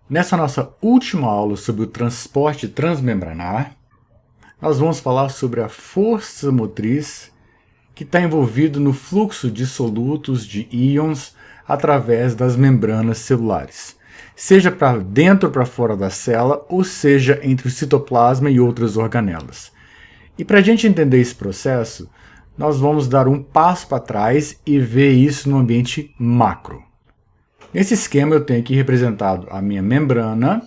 Nessa nossa última aula sobre o transporte transmembranar, nós vamos falar sobre a força motriz que está envolvida no fluxo de solutos de íons através das membranas celulares, seja para dentro ou para fora da célula, ou seja entre o citoplasma e outras organelas. E para a gente entender esse processo, nós vamos dar um passo para trás e ver isso no ambiente macro. Nesse esquema eu tenho aqui representado a minha membrana,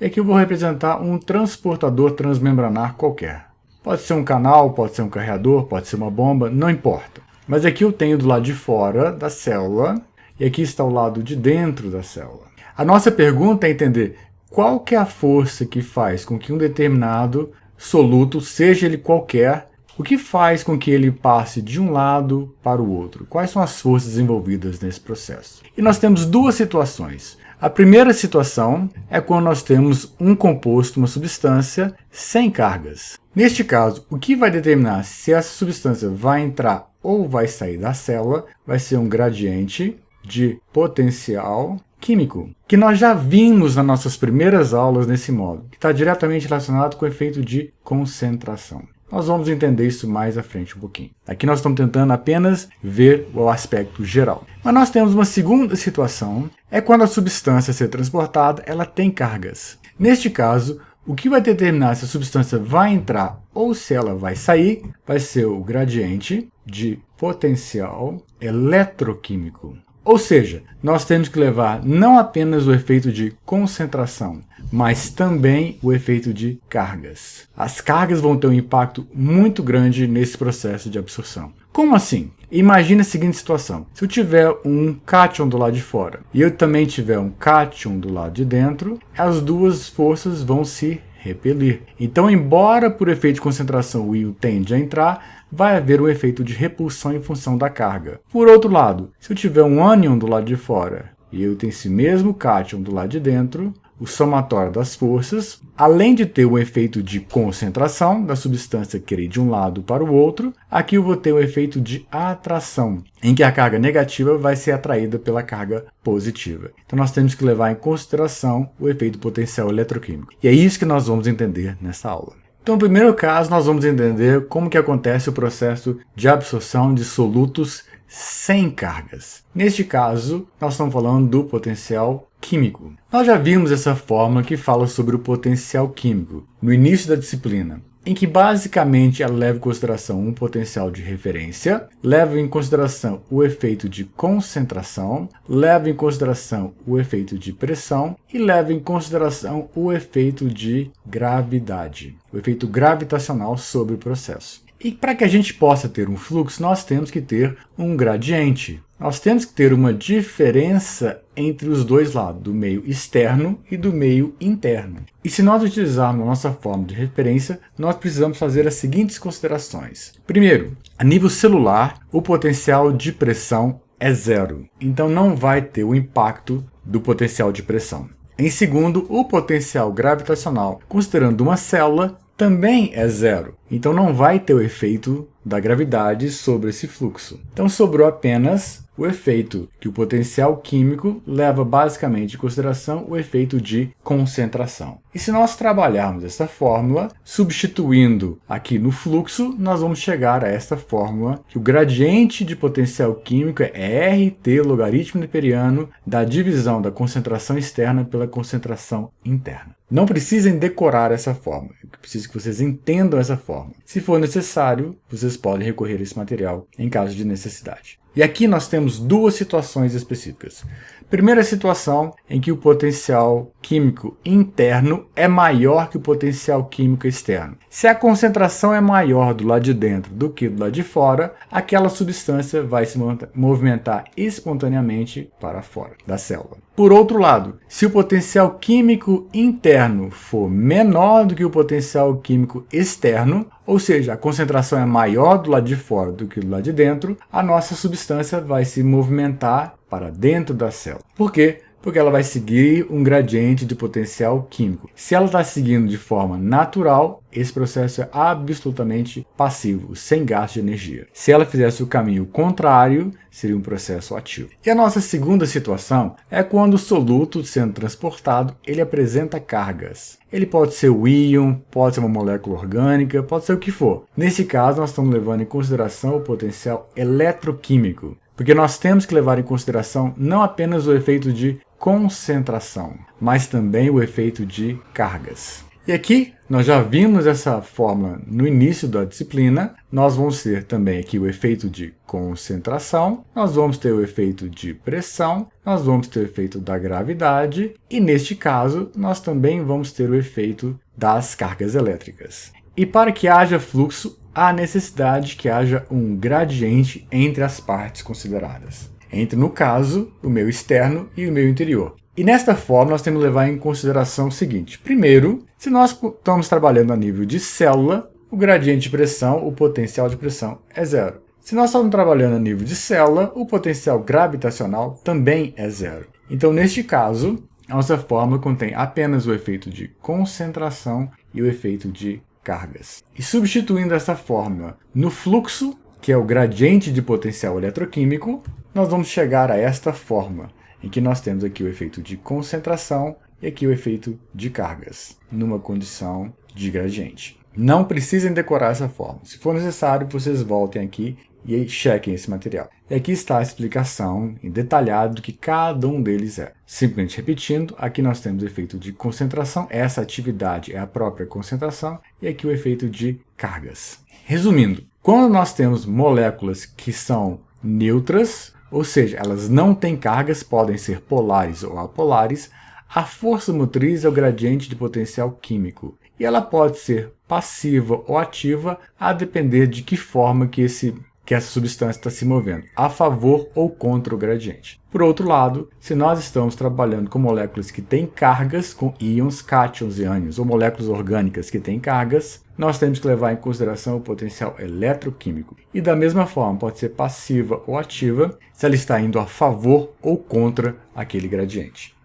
e aqui eu vou representar um transportador transmembranar qualquer. Pode ser um canal, pode ser um carreador, pode ser uma bomba, não importa. Mas aqui eu tenho do lado de fora da célula, e aqui está o lado de dentro da célula. A nossa pergunta é entender qual que é a força que faz com que um determinado soluto, seja ele qualquer, o que faz com que ele passe de um lado para o outro? Quais são as forças envolvidas nesse processo? E nós temos duas situações. A primeira situação é quando nós temos um composto, uma substância, sem cargas. Neste caso, o que vai determinar se essa substância vai entrar ou vai sair da célula vai ser um gradiente de potencial químico, que nós já vimos nas nossas primeiras aulas nesse modo, que está diretamente relacionado com o efeito de concentração. Nós vamos entender isso mais à frente um pouquinho. Aqui nós estamos tentando apenas ver o aspecto geral. Mas nós temos uma segunda situação, é quando a substância a ser transportada, ela tem cargas. Neste caso, o que vai determinar se a substância vai entrar ou se ela vai sair, vai ser o gradiente de potencial eletroquímico. Ou seja, nós temos que levar não apenas o efeito de concentração, mas também o efeito de cargas. As cargas vão ter um impacto muito grande nesse processo de absorção. Como assim? Imagine a seguinte situação. Se eu tiver um cátion do lado de fora e eu também tiver um cátion do lado de dentro, as duas forças vão se repelir. Então, embora por efeito de concentração o íon tende a entrar, vai haver um efeito de repulsão em função da carga. Por outro lado, se eu tiver um ânion do lado de fora e eu tenho esse mesmo cátion do lado de dentro, o somatório das forças, além de ter um efeito de concentração da substância querer ir de um lado para o outro, aqui eu vou ter um efeito de atração, em que a carga negativa vai ser atraída pela carga positiva. Então nós temos que levar em consideração o efeito potencial eletroquímico. E é isso que nós vamos entender nessa aula. Então, no primeiro caso, nós vamos entender como que acontece o processo de absorção de solutos sem cargas. Neste caso, nós estamos falando do potencial químico. Nós já vimos essa fórmula que fala sobre o potencial químico no início da disciplina, em que basicamente ela leva em consideração um potencial de referência, leva em consideração o efeito de concentração, leva em consideração o efeito de pressão e leva em consideração o efeito de gravidade, o efeito gravitacional sobre o processo. E para que a gente possa ter um fluxo, nós temos que ter um gradiente. Nós temos que ter uma diferença entre os dois lados, do meio externo e do meio interno. E se nós utilizarmos a nossa forma de referência, nós precisamos fazer as seguintes considerações. Primeiro, a nível celular, o potencial de pressão é zero. Então não vai ter o impacto do potencial de pressão. Em segundo, o potencial gravitacional, considerando uma célula, também é zero. Então não vai ter o efeito da gravidade sobre esse fluxo. Então sobrou apenas o efeito que o potencial químico leva basicamente em consideração o efeito de concentração. E se nós trabalharmos essa fórmula, substituindo aqui no fluxo, nós vamos chegar a esta fórmula, que o gradiente de potencial químico é RT logaritmo neperiano da divisão da concentração externa pela concentração interna. Não precisem decorar essa fórmula, eu preciso que vocês entendam essa fórmula. Se for necessário, vocês podem recorrer a esse material em caso de necessidade. E aqui nós temos duas situações específicas. Primeira situação em que o potencial químico interno é maior que o potencial químico externo. Se a concentração é maior do lado de dentro do que do lado de fora, aquela substância vai se movimentar espontaneamente para fora da célula. Por outro lado, se o potencial químico interno for menor do que o potencial químico externo, ou seja, a concentração é maior do lado de fora do que do lado de dentro, a nossa substância vai se movimentar para dentro da célula. Por quê? porque ela vai seguir um gradiente de potencial químico. Se ela está seguindo de forma natural, esse processo é absolutamente passivo, sem gasto de energia. Se ela fizesse o caminho contrário, seria um processo ativo. E a nossa segunda situação é quando o soluto sendo transportado, ele apresenta cargas. Ele pode ser o íon, pode ser uma molécula orgânica, pode ser o que for. Nesse caso, nós estamos levando em consideração o potencial eletroquímico, porque nós temos que levar em consideração não apenas o efeito de concentração, mas também o efeito de cargas. E aqui, nós já vimos essa fórmula no início da disciplina. Nós vamos ter também aqui o efeito de concentração, nós vamos ter o efeito de pressão, nós vamos ter o efeito da gravidade e, neste caso, nós também vamos ter o efeito das cargas elétricas. E para que haja fluxo, há necessidade que haja um gradiente entre as partes consideradas. Entre, no caso, o meio externo e o meio interior. E nesta forma, nós temos que levar em consideração o seguinte. Primeiro, se nós estamos trabalhando a nível de célula, o gradiente de pressão, o potencial de pressão é zero. Se nós estamos trabalhando a nível de célula, o potencial gravitacional também é zero. Então, neste caso, a nossa fórmula contém apenas o efeito de concentração e o efeito de cargas. E substituindo essa fórmula no fluxo, que é o gradiente de potencial eletroquímico, nós vamos chegar a esta fórmula, em que nós temos aqui o efeito de concentração e aqui o efeito de cargas, numa condição de gradiente. Não precisem decorar essa fórmula. Se for necessário, vocês voltem aqui e chequem esse material. E aqui está a explicação em detalhado do que cada um deles é. Simplesmente repetindo, aqui nós temos o efeito de concentração, essa atividade é a própria concentração, e aqui o efeito de cargas. Resumindo, quando nós temos moléculas que são neutras, ou seja, elas não têm cargas, podem ser polares ou apolares, a força motriz é o gradiente de potencial químico. E ela pode ser passiva ou ativa, a depender de que forma que essa substância está se movendo, a favor ou contra o gradiente. Por outro lado, se nós estamos trabalhando com moléculas que têm cargas, com íons, cátions e ânions, ou moléculas orgânicas que têm cargas, nós temos que levar em consideração o potencial eletroquímico. E da mesma forma, pode ser passiva ou ativa, se ela está indo a favor ou contra aquele gradiente.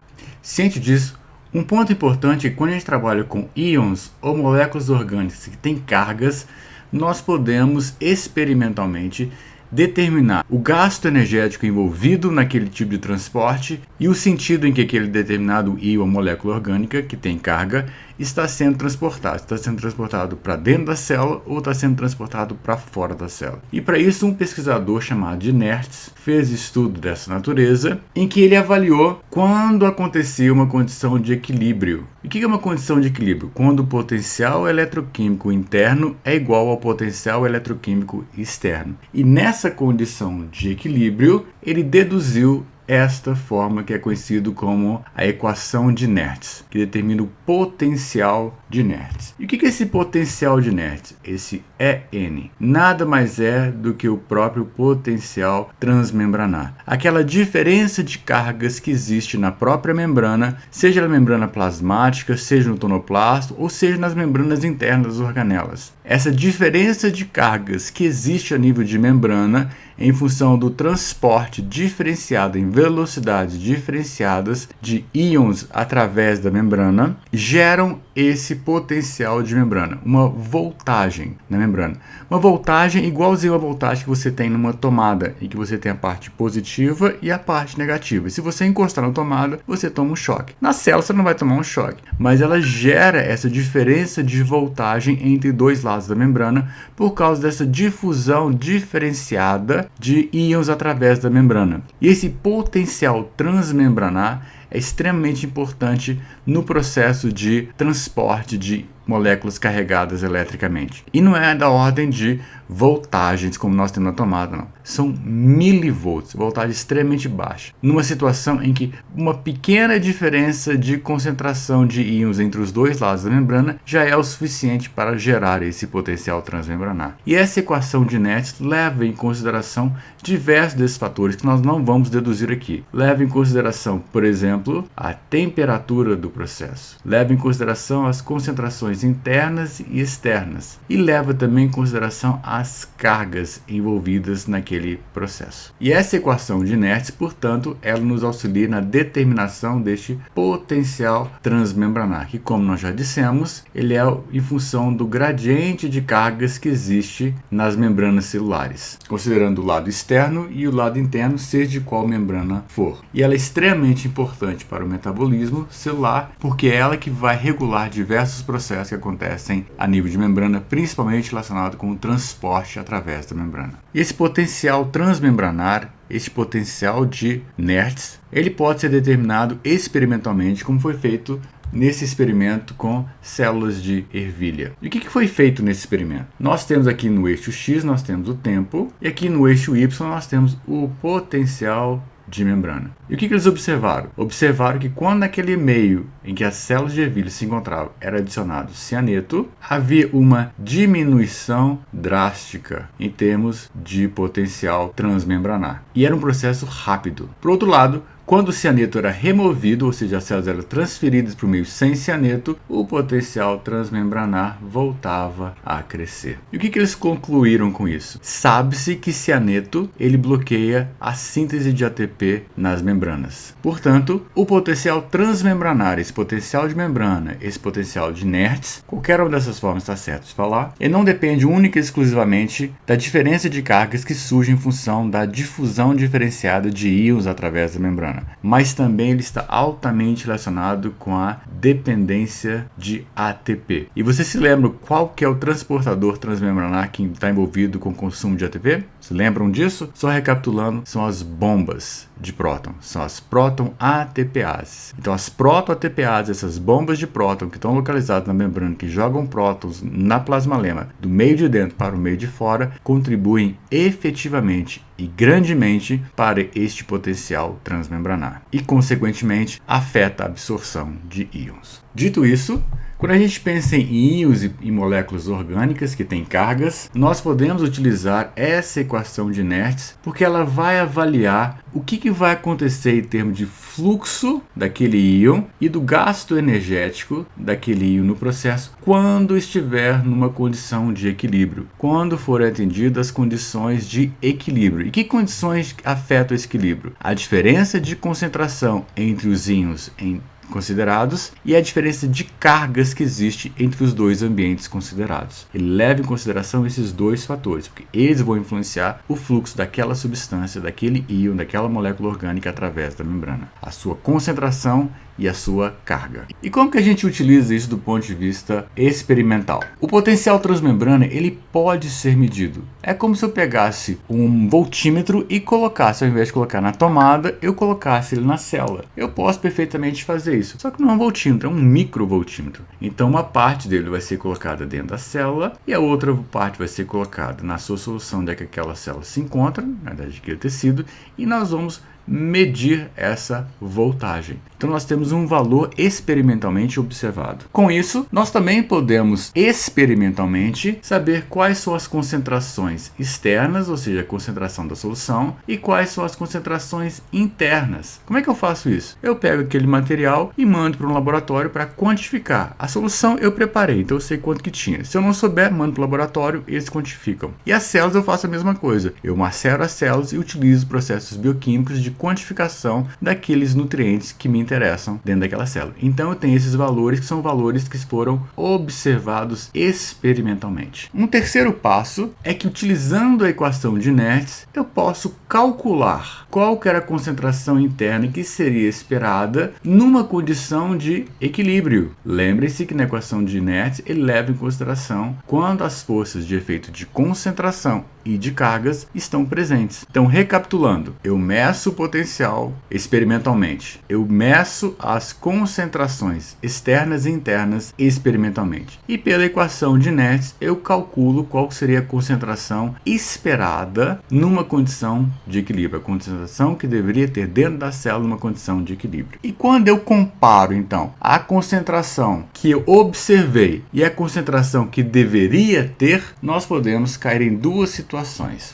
Ciente disso, um ponto importante é que quando a gente trabalha com íons ou moléculas orgânicas que têm cargas, nós podemos experimentalmente determinar o gasto energético envolvido naquele tipo de transporte e o sentido em que aquele determinado íon ou molécula orgânica que tem carga está sendo transportado. Está sendo transportado para dentro da célula ou está sendo transportado para fora da célula. E para isso, um pesquisador chamado de Nertz fez estudo dessa natureza, em que ele avaliou quando acontecia uma condição de equilíbrio. E o que é uma condição de equilíbrio? Quando o potencial eletroquímico interno é igual ao potencial eletroquímico externo. E nessa condição de equilíbrio, ele deduziu esta forma que é conhecido como a equação de Nertz, que determina o potencial de Nertz. E o que é esse potencial de Nertz? Esse EN nada mais é do que o próprio potencial transmembranar. Aquela diferença de cargas que existe na própria membrana, seja na membrana plasmática, seja no tonoplasto, ou seja nas membranas internas das organelas. Essa diferença de cargas que existe a nível de membrana, em função do transporte diferenciado em velocidades diferenciadas de íons através da membrana, geram esse potencial de membrana, uma voltagem na membrana. Uma voltagem igualzinha à voltagem que você tem numa tomada, em que você tem a parte positiva e a parte negativa. E se você encostar na tomada, você toma um choque. Na célula você não vai tomar um choque, mas ela gera essa diferença de voltagem entre dois lados da membrana por causa dessa difusão diferenciada de íons através da membrana. E esse potencial transmembranar é extremamente importante no processo de transporte de moléculas carregadas eletricamente. E não é da ordem de voltagens como nós temos na tomada, não. São milivolts, voltagem extremamente baixa. Numa situação em que uma pequena diferença de concentração de íons entre os dois lados da membrana já é o suficiente para gerar esse potencial transmembranar. E essa equação de Nertz leva em consideração diversos desses fatores que nós não vamos deduzir aqui. Leva em consideração, por exemplo, a temperatura do processo. Leva em consideração as concentrações internas e externas. E leva também em consideração as cargas envolvidas naquele daquele processo. E essa equação de Nernst, portanto, ela nos auxilia na determinação deste potencial transmembranar, que, como nós já dissemos, ele é em função do gradiente de cargas que existe nas membranas celulares, considerando o lado externo e o lado interno, seja de qual membrana for. E ela é extremamente importante para o metabolismo celular, porque é ela que vai regular diversos processos que acontecem a nível de membrana, principalmente relacionado com o transporte através da membrana. E esse potencial transmembranar, esse potencial de Nernst, ele pode ser determinado experimentalmente, como foi feito nesse experimento com células de ervilha. E o que foi feito nesse experimento? Nós temos aqui no eixo X, nós temos o tempo, e aqui no eixo Y nós temos o potencial de membrana. E o que eles observaram? Observaram que quando naquele meio em que as células de ervilha se encontravam era adicionado cianeto, havia uma diminuição drástica em termos de potencial transmembranar. E era um processo rápido. Por outro lado, quando o cianeto era removido, ou seja, as células eram transferidas para o meio sem cianeto, o potencial transmembranar voltava a crescer. E o que eles concluíram com isso? Sabe-se que cianeto ele bloqueia a síntese de ATP nas membranas. Portanto, o potencial transmembranar, esse potencial de membrana, esse potencial de Nernst, qualquer uma dessas formas está certo de falar, ele não depende única e exclusivamente da diferença de cargas que surge em função da difusão diferenciada de íons através da membrana, mas também ele está altamente relacionado com a dependência de ATP. E você se lembra qual que é o transportador transmembranar que está envolvido com o consumo de ATP? Se lembram disso? Só recapitulando, são as bombas de próton, são as próton ATPases. Então as proto-ATPases, essas bombas de próton que estão localizadas na membrana, que jogam prótons na plasmalema do meio de dentro para o meio de fora, contribuem efetivamente e grandemente para este potencial transmembranar e, consequentemente, afeta a absorção de íons. Dito isso, quando a gente pensa em íons e moléculas orgânicas que têm cargas, nós podemos utilizar essa equação de Nernst porque ela vai avaliar o que vai acontecer em termos de fluxo daquele íon e do gasto energético daquele íon no processo quando estiver numa condição de equilíbrio, quando forem atendidas as condições de equilíbrio. E que condições afetam esse equilíbrio? A diferença de concentração entre os íons considerados e a diferença de cargas que existe entre os dois ambientes considerados. Ele leva em consideração esses dois fatores, porque eles vão influenciar o fluxo daquela substância, daquele íon, daquela molécula orgânica através da membrana, a sua concentração e a sua carga. E como que a gente utiliza isso do ponto de vista experimental? O potencial transmembrana ele pode ser medido. É como se eu pegasse um voltímetro e colocasse, ao invés de colocar na tomada, eu colocasse ele na célula. Eu posso perfeitamente fazer isso, só que não é um voltímetro, é um microvoltímetro. Então uma parte dele vai ser colocada dentro da célula e a outra parte vai ser colocada na sua solução onde é que aquela célula se encontra, na verdade aquele tecido, e nós vamos medir essa voltagem. Então nós temos um valor experimentalmente observado. Com isso, nós também podemos experimentalmente saber quais são as concentrações externas, ou seja, a concentração da solução, e quais são as concentrações internas. Como é que eu faço isso? Eu pego aquele material e mando para um laboratório para quantificar. A solução eu preparei, então eu sei quanto que tinha. Se eu não souber, mando para o laboratório, eles quantificam. E as células eu faço a mesma coisa. Eu macero as células e utilizo processos bioquímicos de quantificação daqueles nutrientes que me interessam dentro daquela célula. Então eu tenho esses valores que são valores que foram observados experimentalmente. Um terceiro passo é que, utilizando a equação de Nernst, eu posso calcular qual que era a concentração interna que seria esperada numa condição de equilíbrio. Lembre-se que na equação de Nernst ele leva em consideração quando as forças de efeito de concentração e de cargas estão presentes. Então, recapitulando, eu meço o potencial experimentalmente, eu meço as concentrações externas e internas experimentalmente, e pela equação de Nernst eu calculo qual seria a concentração esperada numa condição de equilíbrio, a concentração que deveria ter dentro da célula numa condição de equilíbrio. E quando eu comparo então a concentração que eu observei e a concentração que deveria ter, nós podemos cair em duas situações.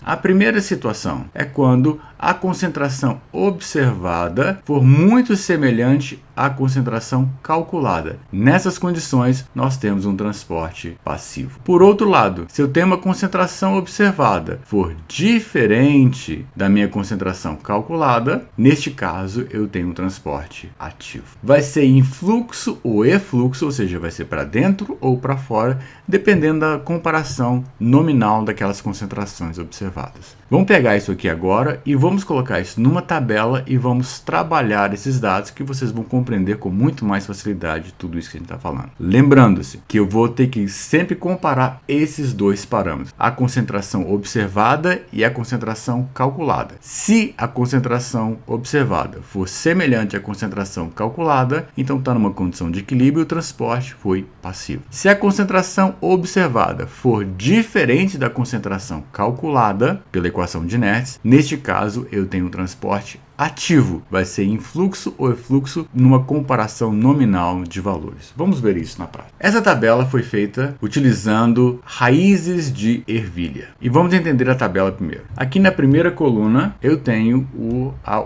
A primeira situação é quando a concentração observada for muito semelhante à concentração calculada. Nessas condições, nós temos um transporte passivo. Por outro lado, se eu tenho uma concentração observada for diferente da minha concentração calculada, neste caso eu tenho um transporte ativo. Vai ser em fluxo ou efluxo, ou seja, vai ser para dentro ou para fora, dependendo da comparação nominal daquelas concentrações observadas. Vamos pegar isso aqui agora e vamos colocar isso numa tabela e vamos trabalhar esses dados que vocês vão compreender com muito mais facilidade tudo isso que a gente está falando. Lembrando-se que eu vou ter que sempre comparar esses dois parâmetros, a concentração observada e a concentração calculada. Se a concentração observada for semelhante à concentração calculada, então está numa condição de equilíbrio e o transporte foi passivo. Se a concentração observada for diferente da concentração calculada pela equação de Nernst, neste caso eu tenho um transporte ativo, vai ser em fluxo ou efluxo numa comparação nominal de valores. Vamos ver isso na prática. Essa tabela foi feita utilizando raízes de ervilha. E vamos entender a tabela primeiro. Aqui na primeira coluna eu tenho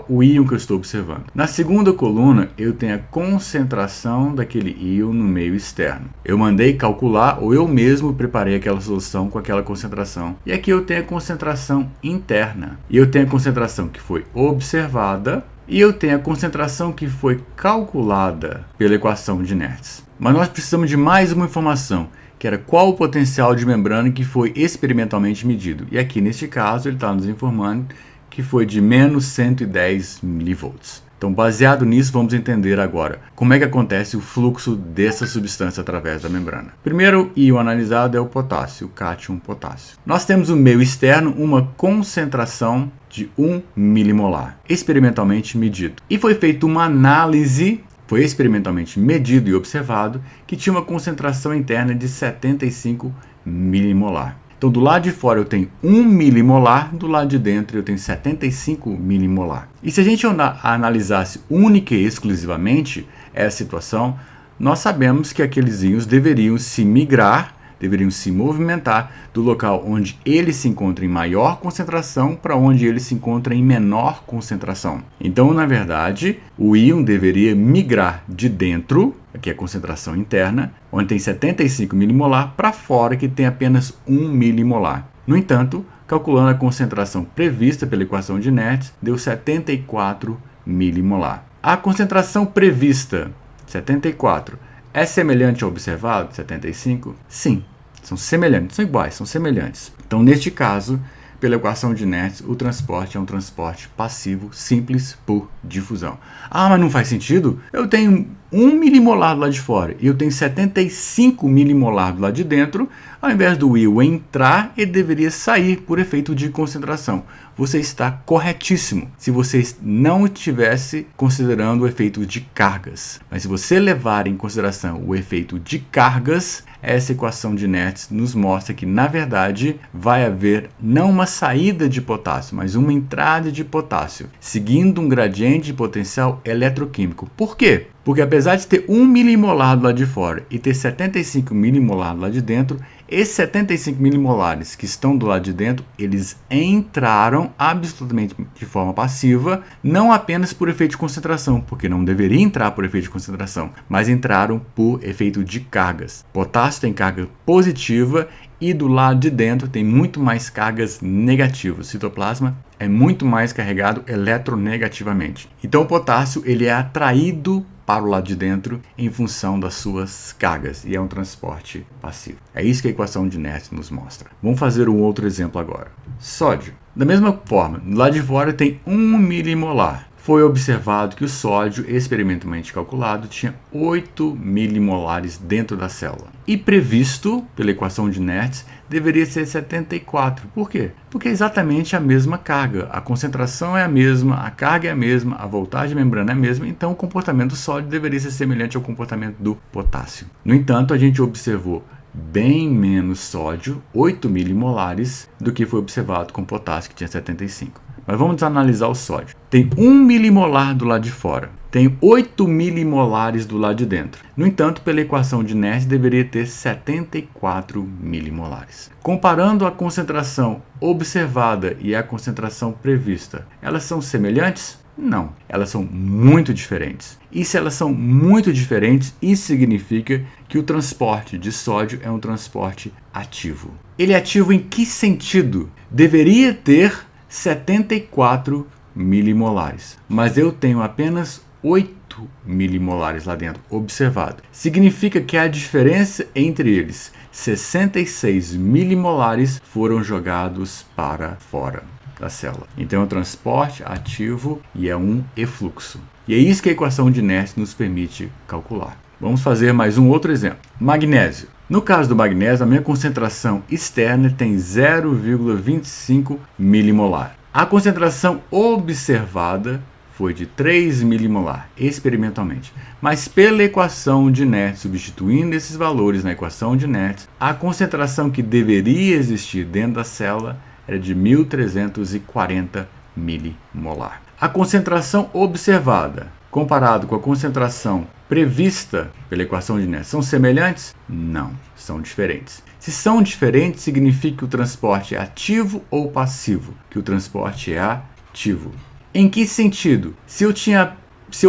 o íon que eu estou observando. Na segunda coluna eu tenho a concentração daquele íon no meio externo. Eu mandei calcular ou eu mesmo preparei aquela solução com aquela concentração. E aqui eu tenho a concentração interna. E eu tenho a concentração que foi observada e eu tenho a concentração que foi calculada pela equação de Nernst. Mas nós precisamos de mais uma informação, que era qual o potencial de membrana que foi experimentalmente medido. E aqui neste caso ele está nos informando que foi de menos 110 milivolts. Então, baseado nisso, vamos entender agora como é que acontece o fluxo dessa substância através da membrana. Primeiro íon analisado é o potássio, o cátion potássio. Nós temos no meio externo uma concentração de 1 milimolar, experimentalmente medido. E foi feita uma análise, foi experimentalmente medido e observado, que tinha uma concentração interna de 75 milimolar. Então, do lado de fora eu tenho 1 milimolar, do lado de dentro eu tenho 75 milimolar. E se a gente analisasse única e exclusivamente essa situação, nós sabemos que aqueles íons deveriam se migrar, deveriam se movimentar do local onde ele se encontra em maior concentração para onde ele se encontra em menor concentração. Então, na verdade, o íon deveria migrar de dentro, aqui é a concentração interna, onde tem 75 milimolar, para fora, que tem apenas 1 milimolar. No entanto, calculando a concentração prevista pela equação de Nernst, deu 74 milimolar. A concentração prevista, 74, é semelhante ao observado, 75? Sim, são semelhantes, são iguais, são semelhantes. Então, neste caso, pela equação de Nernst, o transporte é um transporte passivo simples por difusão. Ah, mas não faz sentido? Eu tenho 1 milimolar do lado de fora e eu tenho 75 milimolar do lado de dentro. Ao invés do íon entrar, ele deveria sair por efeito de concentração. Você está corretíssimo se você não estivesse considerando o efeito de cargas. Mas se você levar em consideração o efeito de cargas, essa equação de Nernst nos mostra que, na verdade, vai haver não uma saída de potássio, mas uma entrada de potássio, seguindo um gradiente de potencial eletroquímico. Por quê? Porque apesar de ter 1 milimolar do lado de fora e ter 75 milimolar do lado de dentro, esses 75 milimolares que estão do lado de dentro, eles entraram absolutamente de forma passiva, não apenas por efeito de concentração, porque não deveria entrar por efeito de concentração, mas entraram por efeito de cargas. Potássio tem carga positiva e do lado de dentro tem muito mais cargas negativas. O citoplasma é muito mais carregado eletronegativamente. Então o potássio ele é atraído para o lado de dentro em função das suas cargas e é um transporte passivo. É isso que a equação de Nernst nos mostra. Vamos fazer um outro exemplo agora. Sódio. Da mesma forma, do lado de fora tem 1 milimolar. Foi observado que o sódio, experimentalmente calculado, tinha 8 milimolares dentro da célula. E previsto pela equação de Nernst, deveria ser 74. Por quê? Porque é exatamente a mesma carga. A concentração é a mesma, a carga é a mesma, a voltagem de membrana é a mesma, então o comportamento do sódio deveria ser semelhante ao comportamento do potássio. No entanto, a gente observou bem menos sódio, 8 milimolares, do que foi observado com potássio, que tinha 75. Mas vamos analisar o sódio. Tem 1 milimolar do lado de fora. Tem 8 milimolares do lado de dentro. No entanto, pela equação de Nernst, deveria ter 74 milimolares. Comparando a concentração observada e a concentração prevista, elas são semelhantes? Não, elas são muito diferentes. E se elas são muito diferentes, isso significa que o transporte de sódio é um transporte ativo. Ele é ativo em que sentido? Deveria ter 74 milimolares, mas eu tenho apenas 8 milimolares lá dentro, observado. Significa que a diferença entre eles, 66 milimolares, foram jogados para fora da célula. Então é um transporte ativo e é um efluxo. E é isso que a equação de Nernst nos permite calcular. Vamos fazer mais um outro exemplo. Magnésio. No caso do magnésio, a minha concentração externa tem 0,25 milimolar. A concentração observada foi de 3 milimolar, experimentalmente. Mas pela equação de Nernst, substituindo esses valores na equação de Nernst, a concentração que deveria existir dentro da célula era de 1.340 milimolar. A concentração observada, comparado com a concentração prevista pela equação de Nernst, são semelhantes? Não, são diferentes. Se são diferentes, significa que o transporte é ativo ou passivo? Que o transporte é ativo. Em que sentido? Se eu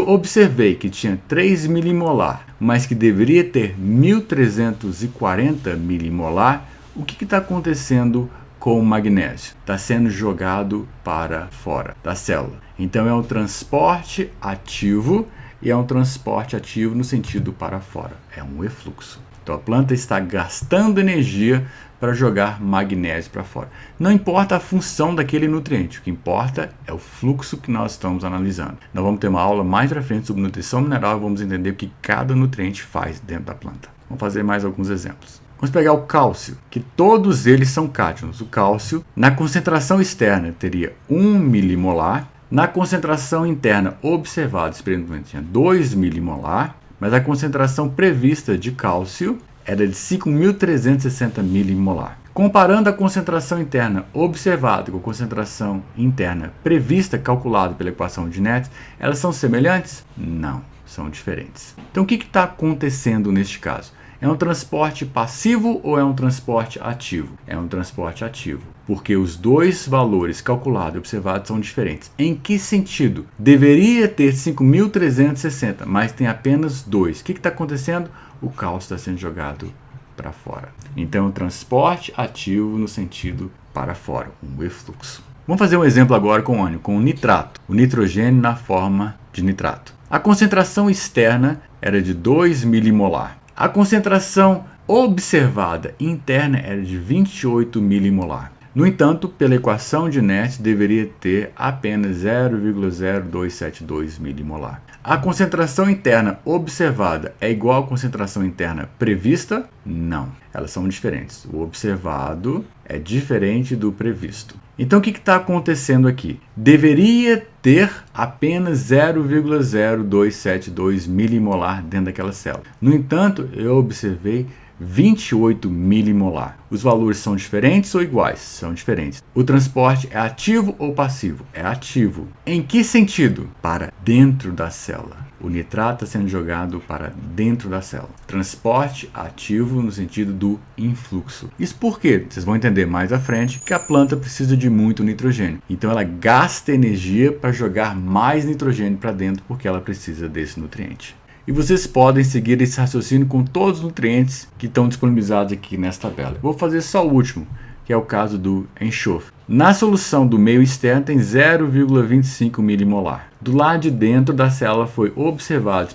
observei que tinha 3 milimolar, mas que deveria ter 1.340 milimolar, o que está acontecendo com o magnésio? Está sendo jogado para fora da célula. Então é um transporte ativo e é um transporte ativo no sentido para fora. É um efluxo. Então a planta está gastando energia para jogar magnésio para fora. Não importa a função daquele nutriente, o que importa é o fluxo que nós estamos analisando. Nós vamos ter uma aula mais para frente sobre nutrição mineral e vamos entender o que cada nutriente faz dentro da planta. Vamos fazer mais alguns exemplos. Vamos pegar o cálcio, que todos eles são cátions. O cálcio, na concentração externa, teria 1 milimolar. Na concentração interna observada, experimentalmente, tinha 2 milimolar. Mas a concentração prevista de cálcio era de 5.360 milimolar. Comparando a concentração interna observada com a concentração interna prevista, calculada pela equação de Nernst, elas são semelhantes? Não, são diferentes. Então o que está acontecendo neste caso? É um transporte passivo ou é um transporte ativo? É um transporte ativo, porque os dois valores calculados e observados são diferentes. Em que sentido? Deveria ter 5.360, mas tem apenas 2. O que está acontecendo? O cálcio está sendo jogado para fora. Então, é um transporte ativo no sentido para fora, um efluxo. Vamos fazer um exemplo agora com o ânion, com o nitrato, o nitrogênio na forma de nitrato. A concentração externa era de 2 milimolar. A concentração observada interna era de 28 milimolar. No entanto, pela equação de Nernst, deveria ter apenas 0,0272 milimolar. A concentração interna observada é igual à concentração interna prevista? Não, elas são diferentes. O observado é diferente do previsto. Então, o que está acontecendo aqui? Deveria ter apenas 0,0272 milimolar dentro daquela célula. No entanto, eu observei 28 milimolar. Os valores são diferentes ou iguais? São diferentes. O transporte é ativo ou passivo? É ativo. Em que sentido? Para dentro da célula. O nitrato está sendo jogado para dentro da célula. Transporte ativo no sentido do influxo. Isso por quê? Vocês vão entender mais à frente que a planta precisa de muito nitrogênio. Então ela gasta energia para jogar mais nitrogênio para dentro porque ela precisa desse nutriente. E vocês podem seguir esse raciocínio com todos os nutrientes que estão disponibilizados aqui nessa tabela. Vou fazer só o último, que é o caso do enxofre. Na solução do meio externo tem 0,25 milimolar. Do lado de dentro da célula foi observado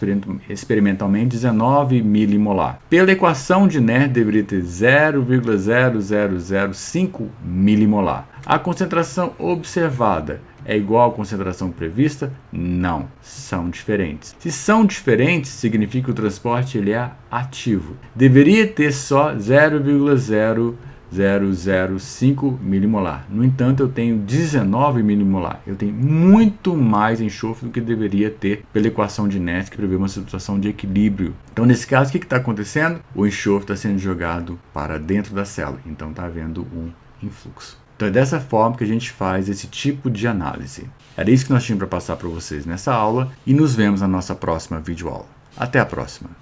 experimentalmente 19 milimolar. Pela equação de Nernst deveria ter 0,0005 milimolar. A concentração observada é igual à concentração prevista? Não, são diferentes. Se são diferentes, significa que o transporte ele é ativo. Deveria ter só 0,0005 milimolar. No entanto, eu tenho 19 milimolar. Eu tenho muito mais enxofre do que deveria ter pela equação de Nernst, que prevê uma situação de equilíbrio. Então, nesse caso, o que está acontecendo? O enxofre está sendo jogado para dentro da célula. Então, está havendo um influxo. Então é dessa forma que a gente faz esse tipo de análise. Era isso que nós tínhamos para passar para vocês nessa aula e nos vemos na nossa próxima videoaula. Até a próxima!